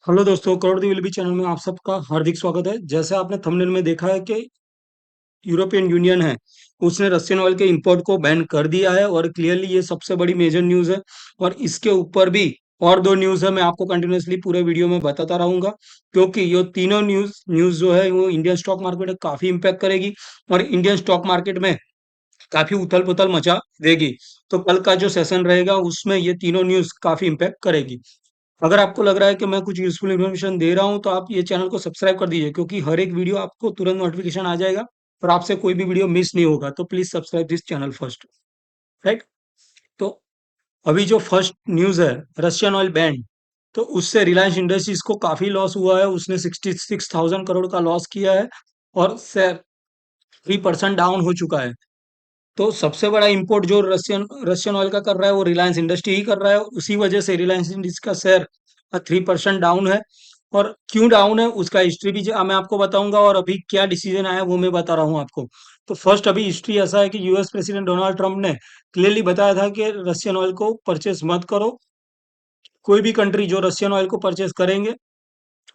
Hello दोस्तों, करोड़ दी will channel में आप सबका हार्दिक स्वागत है। जैसे आपने थंबनेल में देखा है कि यूरोपियन यूनियन है, उसने रशियन ऑयल के इंपोर्ट को बैन कर दिया है और क्लियरली ये सबसे बड़ी मेजर न्यूज़ है। और इसके ऊपर भी और दो न्यूज़ है, मैं आपको कंटिन्यूअसली पूरे वीडियो में बताता रहूंगा, क्योंकि ये तीनों न्यूज़ न्यूज़ जो है वो इंडियन स्टॉक मार्केट में काफ़ी इम्पैक्ट करेगी और इंडियन स्टॉक मार्केट में काफ़ी उथल-पुथल मचा देगी। तो कल का जो सेशन रहेगा उसमें ये तीनों न्यूज़ काफ़ी इम्पैक्ट करेगी। अगर आपको लग रहा है कि मैं कुछ यूज़फुल इन्फॉर्मेशन दे रहा हूँ, तो आप ये चैनल को सब्सक्राइब कर दीजिए, क्योंकि हर एक वीडियो आपको तुरंत नोटिफ़िकेशन आ जाएगा और आपसे कोई भी वीडियो मिस नहीं होगा। तो please subscribe this channel first, right? तो अभी जो फर्स्ट न्यूज़ है, रशियन ऑयल बैन, तो उससे रिलायंस इंडस्ट्रीज़ को काफ़ी लॉस हुआ है। उसने 66,000 करोड़ का लॉस किया है और शेयर 3% डाउन हो चुका है। तो सबसे बड़ा इंपोर्ट जो रशियन रशियन ऑयल का कर रहा है वो रिलायंस इंडस्ट्री ही कर रहा है। उसी वजह से रिलायंस इंडस्ट्री का शेयर 3% डाउन है। और क्यों डाउन है उसका हिस्ट्री भी मैं आपको बताऊंगा, और अभी क्या डिसीजन आया वो मैं बता रहा हूँ आपको। तो फर्स्ट, अभी हिस्ट्री ऐसा है कि यूएस प्रेसिडेंट डोनाल्ड ट्रंप ने क्लियरली बताया था कि रशियन ऑयल को परचेस मत करो। कोई भी कंट्री जो रशियन ऑयल को परचेस करेंगे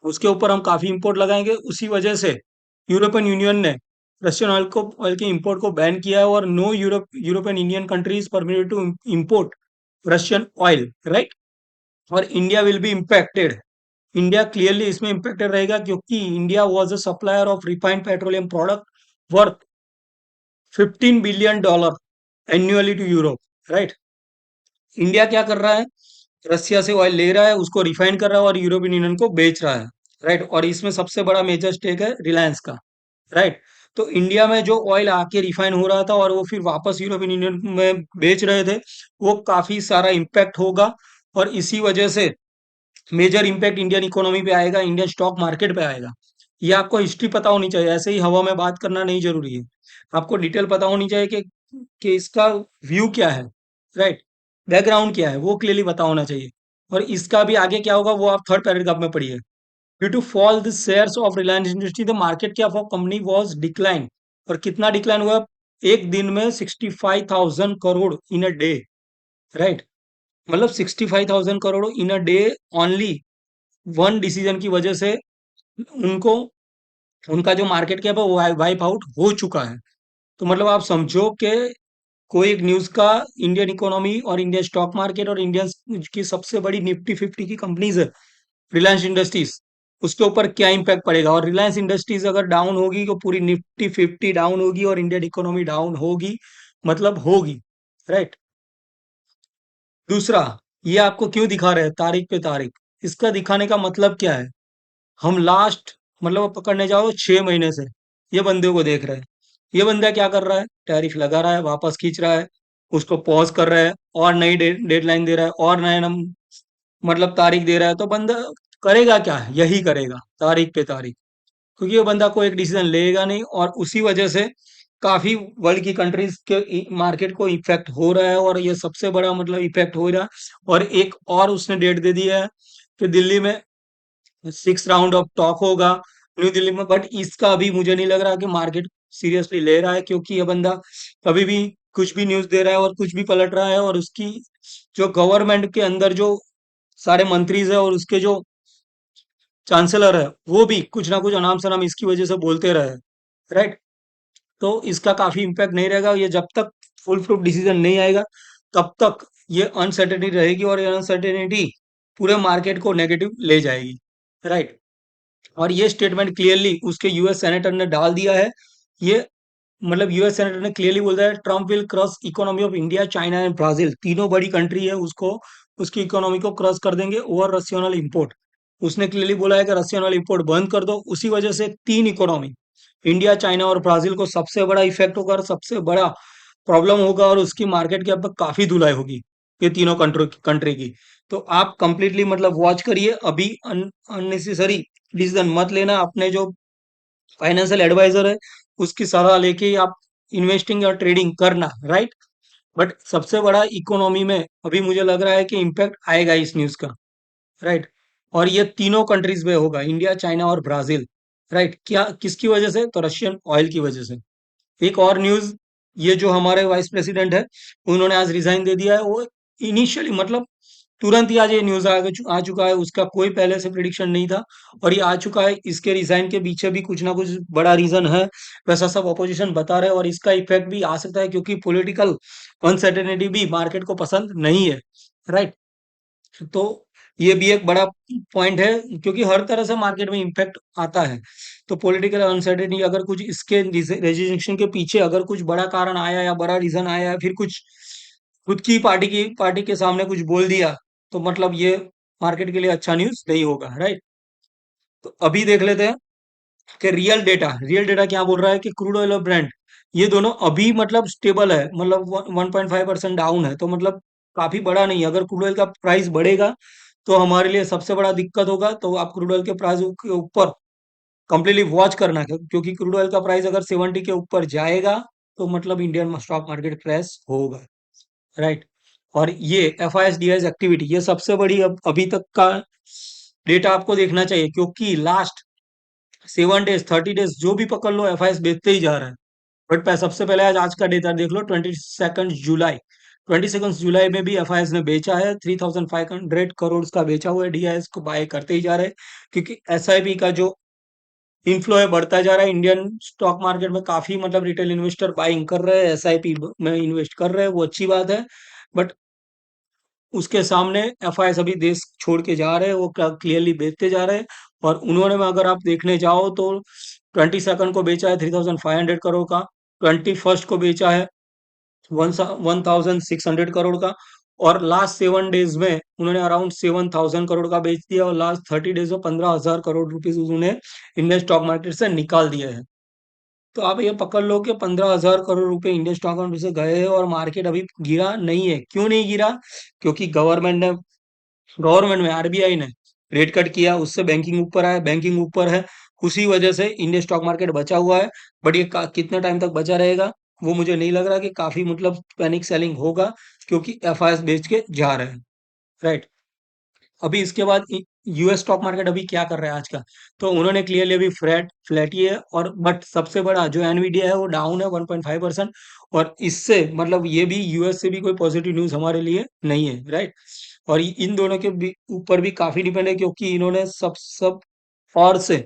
उसके ऊपर हम काफी इंपोर्ट लगाएंगे। उसी वजह से यूरोपियन यूनियन ने रशियन ऑयल के इंपोर्ट को बैन किया है और no European Union countries permitted to import Russian oil, right? और India will be impacted. India clearly इसमें इम्पैक्टेड रहेगा, क्योंकि India was a supplier of refined petroleum product worth $15 billion annually to Europe, right? India क्या कर रहा है? रसिया से oil ले रहा है, उसको रिफाइन कर रहा है और यूरोपियन यूनियन को बेच रहा है, राइट? और इसमें सबसे बड़ा मेजर स्टेक है रिलायंस का, राइट? तो इंडिया में जो ऑयल आके रिफाइन हो रहा था और वो फिर वापस यूरोपियन यूनियन में बेच रहे थे, वो काफी सारा इम्पैक्ट होगा। और इसी वजह से मेजर इम्पैक्ट इंडियन इकोनॉमी पे आएगा, इंडियन स्टॉक मार्केट पे आएगा। ये आपको हिस्ट्री पता होनी चाहिए, ऐसे ही हवा में बात करना नहीं जरूरी है। आपको डिटेल पता होनी चाहिए कि इसका व्यू क्या है, राइट? बैकग्राउंड क्या है वो क्लियरली पता होना चाहिए। और इसका भी आगे क्या होगा वो आप थर्ड पैराग्राफ में पढ़िए। Due to fall the shares of Reliance industry the market cap of company was decline. और कितना डिक्लाइन हुआ? एक दिन में 65,000 crore in a day, right? मतलब 65,000 crore in a day only, one decision की वजह से उनको, उनका जो मार्केट कैप है वो वाइप आउट हो चुका है। तो मतलब आप समझो कि कोई एक न्यूज का इंडियन इकोनॉमी और इंडियन स्टॉक मार्केट और इंडियन की सबसे बड़ी निफ्टी 50 की कंपनीज है रिलायंस इंडस्ट्रीज, उसके ऊपर क्या इम्पैक्ट पड़ेगा। और रिलायंस इंडस्ट्रीज अगर डाउन होगी तो पूरी निफ्टी 50 डाउन होगी और इंडियन इकोनॉमी डाउन होगी, मतलब होगी, राइट? दूसरा, ये आपको क्यों दिखा रहे हैं तारीख पे तारीख? इसका दिखाने का मतलब क्या है? हम लास्ट, मतलब पकड़ने जाओ 6 महीने से ये बंदे को देख रहे हैं। ये बंदा क्या कर रहा है? टैरिफ लगा रहा है, वापस खींच रहा है, उसको पॉज कर रहा है और नई डेडलाइन दे रहा है और नए नम मतलब तारीख दे रहा है। तो बंदा करेगा क्या? यही करेगा, तारीख पे तारीख। क्योंकि ये बंदा कोई एक डिसीजन लेगा नहीं, और उसी वजह से काफी वर्ल्ड की कंट्रीज के मार्केट को इफेक्ट हो रहा है। और ये सबसे बड़ा मतलब इफेक्ट हो रहा है। और एक और उसने डेट दे दी है कि दिल्ली में 6 राउंड ऑफ टॉक होगा न्यू दिल्ली में। बट इसका अभी मुझे नहीं लग रहा कि मार्केट सीरियसली ले रहा है, क्योंकि ये बंदा कभी भी कुछ भी न्यूज दे रहा है और कुछ भी पलट रहा है। और उसकी जो गवर्नमेंट के अंदर जो सारे मंत्रीज है और उसके जो चांसलर है वो भी कुछ ना कुछ अनाम शनाम इसकी वजह से बोलते रहे, राइट? तो इसका काफी इम्पैक्ट नहीं रहेगा। ये जब तक फुल प्रूफ डिसीजन नहीं आएगा तब तक ये अनसर्टेनिटी रहेगी, और ये अनसर्टेनिटी पूरे मार्केट को नेगेटिव ले जाएगी, राइट? और ये स्टेटमेंट क्लियरली उसके यूएस सेनेटर ने डाल दिया है। ये मतलब यूएस सेनेटर ने क्लियरली बोल दिया है, Trump will cross economy of India, China and Brazil, तीनों बड़ी कंट्री है, उसको उसकी इकोनॉमी को क्रॉस कर देंगे ओवर रशियन ऑयल इंपोर्ट। उसने क्लियरली बोला है कि रशियन ऑयल इंपोर्ट बंद कर दो। उसी वजह से तीन इकोनॉमी, इंडिया, चाइना और ब्राजील को सबसे बड़ा इफेक्ट होगा और सबसे बड़ा प्रॉब्लम होगा, और उसकी मार्केट की अब तक काफी धुलाई होगी ये तीनों कंट्री कंट्री की। तो आप कंप्लीटली मतलब वॉच करिए, अभी अननेसेसरी डिसीजन मत लेना। अपने जो फाइनेंशियल एडवाइजर है उसकी सलाह लेके ही आप इन्वेस्टिंग या ट्रेडिंग करना, राइट? बट सबसे बड़ा इकोनॉमी में अभी मुझे लग रहा है कि इम्पैक्ट आएगा इस न्यूज का, राइट? और ये तीनों कंट्रीज में होगा, इंडिया, चाइना और ब्राजील, राइट? क्या किसकी वजह से? तो रशियन ऑयल की वजह से। एक और न्यूज, ये जो हमारे वाइस प्रेसिडेंट है उन्होंने आज रिजाइन दे दिया है। वो इनिशियली मतलब तुरंत ही आज ये न्यूज़ आ चुका है, उसका कोई पहले से प्रिडिक्शन नहीं था और ये आ चुका है। इसके रिज़ाइन के पीछे भी कुछ ना कुछ बड़ा रीज़न है, वैसा सब ऑपोजिशन बता रहे हैं और इसका इफ़ेक्ट भी आ सकता है क्योंकि पॉलिटिकल अनसर्टेनिटी भी मार्केट को पसंद नहीं है, राइट? तो ये भी एक बड़ा पॉइंट है क्योंकि हर तरह से मार्केट में इम्पैक्ट आता है। तो पॉलिटिकल अनसर्टेनिटी अगर कुछ इसके रेजिग्नेशन के पीछे अगर कुछ बड़ा कारण आया या बड़ा रीजन आया या फिर कुछ खुद की पार्टी के सामने कुछ बोल दिया तो मतलब ये मार्केट के लिए अच्छा न्यूज नहीं होगा, राइट? तो अभी देख लेते हैं कि रियल डेटा क्या बोल रहा है कि क्रूड ऑयल और ब्रेंट ये दोनों अभी मतलब स्टेबल है, मतलब 1.5% डाउन है, तो मतलब काफी बड़ा नहीं है। अगर क्रूड ऑयल का प्राइस बढ़ेगा तो हमारे लिए सबसे बड़ा दिक्कत होगा, तो आप क्रूड ऑयल के प्राइस के ऊपर कंप्लीटली वॉच करना क्योंकि क्रूड ऑयल का प्राइस अगर 70 के ऊपर जाएगा तो मतलब इंडियन स्टॉक मार्केट क्रैश होगा, राइट? और ये F I S D S activity ये सबसे बड़ी अभी तक का डेटा आपको देखना चाहिए क्योंकि लास्ट 7 डेज 30 डेज जो भी पकड़ लो एफ आई एस बेचते ही जा रहा है। बट सबसे पहले आज का डेटा देख लो, 22 जुलाई में भी एफ आई एस ने बेचा है, 3,500 का बेचा हुआ है, डी आई एस को बाय करते ही जा रहे हैं क्योंकि एस आई पी का जो इनफ्लो है बढ़ता जा रहा है। इंडियन स्टॉक मार्केट में काफी मतलब रिटेल इन्वेस्टर बाइंग कर रहे हैं, एस आई पी में इन्वेस्ट कर रहे हैं, वो अच्छी बात है। बट उसके सामने एफआईएस अभी देश छोड़ के जा रहे हैं, वो क्लियरली बेचते जा रहे हैं। और उन्होंने में अगर आप देखने जाओ तो 22 को बेचा है 3,500 करोड़ का, 21 को बेचा है 1,600 करोड़ का, और लास्ट 7 डेज में उन्होंने अराउंड 7,000 करोड़ का बेच दिया और लास्ट 30 डेज में 15,000 करोड़ रुपीज उन्होंने इंडियन स्टॉक मार्केट से निकाल दिए हैं। तो आप ये पकड़ लो कि 15,000 करोड़ रुपए इंडियन स्टॉक मार्केट से गए हैं और मार्केट अभी गिरा नहीं है। क्यों नहीं गिरा? क्योंकि गवर्नमेंट में आरबीआई ने रेट कट किया, उससे बैंकिंग ऊपर आया, बैंकिंग ऊपर है, उसी वजह से इंडियन स्टॉक मार्केट बचा हुआ है। बट ये कितने टाइम तक बचा रहेगा वो मुझे नहीं लग रहा कि काफी मतलब पैनिक सेलिंग होगा क्योंकि एफआईएस बेच के जा रहे हैं, राइट? अभी इसके बाद यूएस स्टॉक मार्केट अभी क्या कर रहा है आज का, तो उन्होंने क्लियरली अभी फ्लैट ही है, और बट सबसे बड़ा जो एनवीडिया है वो डाउन है 1.5%। और इससे मतलब ये भी यूएस से भी कोई पॉजिटिव न्यूज हमारे लिए नहीं है, राइट? और इन दोनों के ऊपर भी काफी डिपेंड है क्योंकि इन्होंने सब सब और से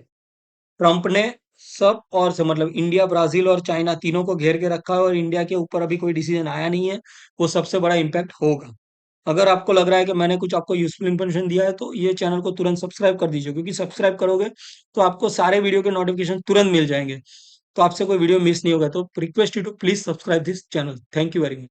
ट्रम्प ने सब और से मतलब इंडिया, ब्राजील और चाइना तीनों को घेर के रखा है और इंडिया के ऊपर अभी कोई डिसीजन आया नहीं है। वो सबसे बड़ा इम्पैक्ट होगा। अगर आपको लग रहा है कि मैंने कुछ आपको यूज़फुल इन्फॉर्मेशन दिया है तो ये चैनल को तुरंत सब्सक्राइब कर दीजिए क्योंकि सब्सक्राइब करोगे तो आपको सारे वीडियो के नोटिफिकेशन तुरंत मिल जाएंगे। तो आपसे कोई वीडियो मिस नहीं होगा। तो request you to please subscribe this channel. Thank you very much.